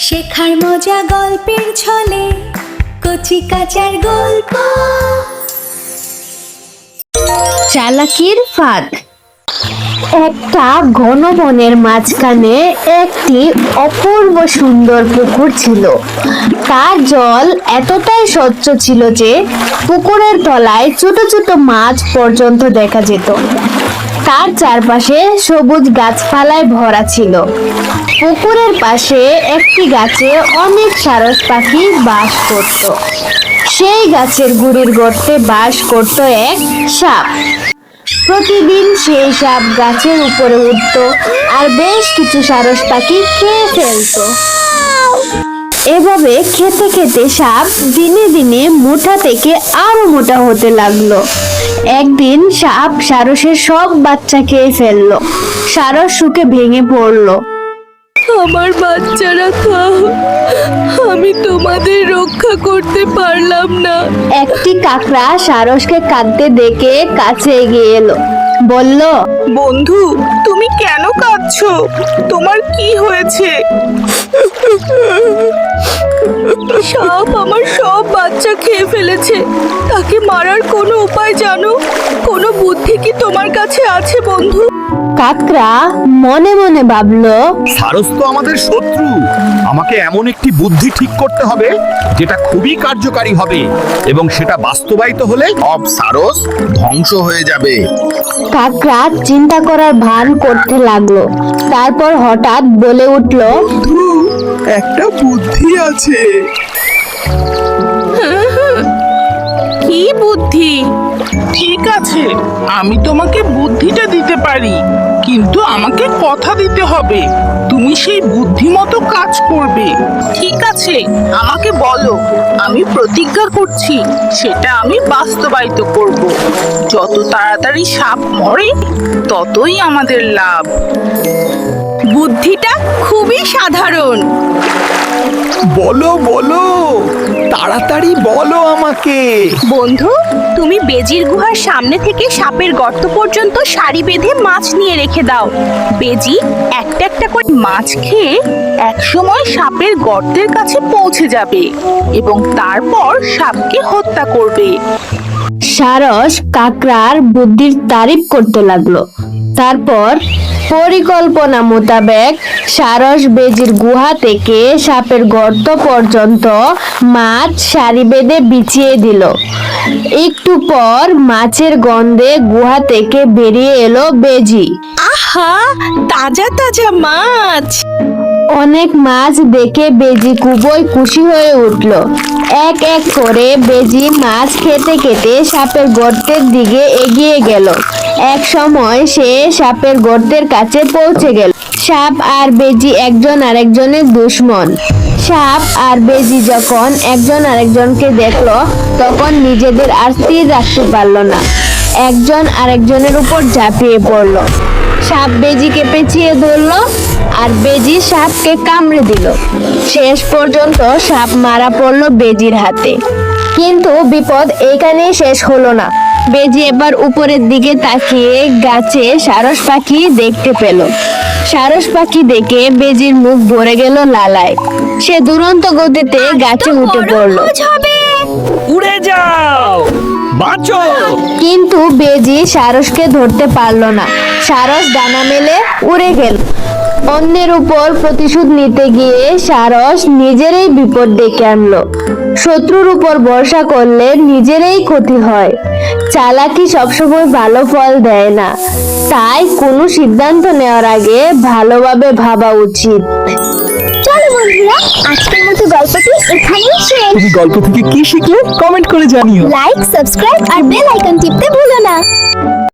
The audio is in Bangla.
শেখার মজা গল্পের ছলে কচি কাচার গল্প। চালাকির ফাঁদ। একটা ঘন বনের মাঝখানে একটি অপূর্ব সুন্দর পুকুর ছিল। তার জল এতটাই স্বচ্ছ ছিল যে পুকুরের তলায় ছোট ছোট মাছ পর্যন্ত দেখা যেত। তার চারপাশে সবুজ গাছপালায় ভরা ছিল। পুকুরের পাশে একটি গাছে অনেক সারস পাখি বাস করত। সেই গাছের গুড়ির গর্তে বাস করত এক সাপ। প্রতিদিন সেই সাপ গাছের উপরে উঠত আর বেশ কিছু সারস পাখি খেয়ে ফেলত। এভাবে খেতে খেতে সাপ দিনে দিনে মোটা থেকে আরো মোটা হতে লাগলো। একদিন সাপ সারসের সব বাচ্চা খেয়ে ফেললো। সারস শুকে ভেঙে পড়লো। আমার বাচ্চারা খাও, আমি তোমাদের রক্ষা করতে পারলাম না। একটি কাকড়া সারসকে কাঁদতে দেখে কাছে এগিয়ে এলো, বলল, বন্ধু, তুমি কেন কাঁদছো? তোমার কি হয়েছে? সাপ আমার সব বাচ্চা খেয়ে ফেলেছে। তাকে মারার কোনো উপায় জানো? কোনো বুদ্ধি কি তোমার কাছে আছে বন্ধু? কাকড়া মনে মনে ভাবলো, সারস তো আমাদের শত্রু। আমাকে এমন একটি বুদ্ধি ঠিক করতে হবে যেটা খুবই কার্যকারী হবে, এবং সেটা বাস্তবায়িত হলে সব সারস ধ্বংস হয়ে যাবে। কাকড়া চিন্তা করার ভান করতে লাগলো। তারপর হঠাৎ বলে উঠলো, একটা বুদ্ধি আছে। কি বুদ্ধি? ঠিক আছে, আমি তোমাকে বুদ্ধিটা দিতে পারি, কিন্তু আমাকে কথা দিতে হবে তুমি সেই বুদ্ধিমতো কাজ করবে। ঠিক আছে, আমাকে বলো। আমি প্রতিজ্ঞা করছি সেটা আমি বাস্তবায়িত করব। যত তাড়াতাড়ি সাপ মরে ততই আমাদের লাভ। বুদ্ধিটা খুবই সাধারণ। বলো বলো, তাড়াতাড়ি বলো আমাকে। বন্ধু, তুমি বেজির গুহার সামনে থেকে সাপের গর্ত পর্যন্ত সারি বেঁধে মাছ নিয়ে রেখে দাও। বেজি একটা একটা করে মাছ খেয়ে একসময় সাপের গর্তের কাছে পৌঁছে যাবে এবং তারপর সাপকে হত্যা করবে। সারস কাকড়ার বুদ্ধির তারিফ করতে লাগলো। তারপর পরিকল্পনা মোতাবেক সারস বেজির গুহা থেকে সাপের গর্ত পর্যন্ত মাছ সারি বেঁধে বিছিয়ে দিল। একটু পর মাছের গন্ধে গুহা থেকে বেরিয়ে এলো বেজি। আহা, তাজা তাজা মাছ! অনেক মাছ দেখে বেজি খুবই খুশি হয়ে উঠল। এক এক করে বেজি মাছ খেতে খেতে সাপের গর্তের দিকে এগিয়ে গেল। এক সময় সে সাপের গর্তের কাছে পৌঁছে গেল। সাপ আর বেজি একজন আরেকজনের দুশমন। সাপ আর বেজি যখন একজন আরেকজনকে দেখলো তখন নিজেদের আর স্থির রাখতে পারলো না। একজন আরেকজনের উপর ঝাঁপিয়ে পড়লো। সাপ বেজিকে পেঁচিয়ে ধরলো আর বেজি সাপকে কামড়ে দিল। শেষ পর্যন্ত সাপ মারা পড়লো বেজির হাতে। কিন্তু বিপদ এইখানেই শেষ হলো না। বেজি এবার উপরের দিকে তাকিয়ে গাছে সারস পাখি দেখতে পেল। সারস পাখি দেখে বেজির মুখ ভরে গেল লালায়। সে দুরন্ত গতিতে গাছে উঠে পড়লো। উড়ে যাও, বাঁচো! কিন্তু বেজি সারসকে ধরতে পারলো না। সারস ডানা মেলে উড়ে গেল। অন্যের উপর প্রতিশোধ নিতে গিয়ে সারস নিজেরই বিপদ ডেকে আনলো। শত্রুর উপর ভরসা করলে নিজেরই ক্ষতি হয়। চালাকি সবসময় ভালো ফল দেয় না, তাই কোনো সিদ্ধান্ত নেওয়ার আগে ভালোভাবে ভাবা উচিত। চলো বন্ধুরা, আজকের মতো গল্পটি এখানেই শেষ। তুমি গল্প থেকে কি শিখলে কমেন্ট করে জানিও। লাইক, সাবস্ক্রাইব আর বেল আইকন টিপতে ভুলো না।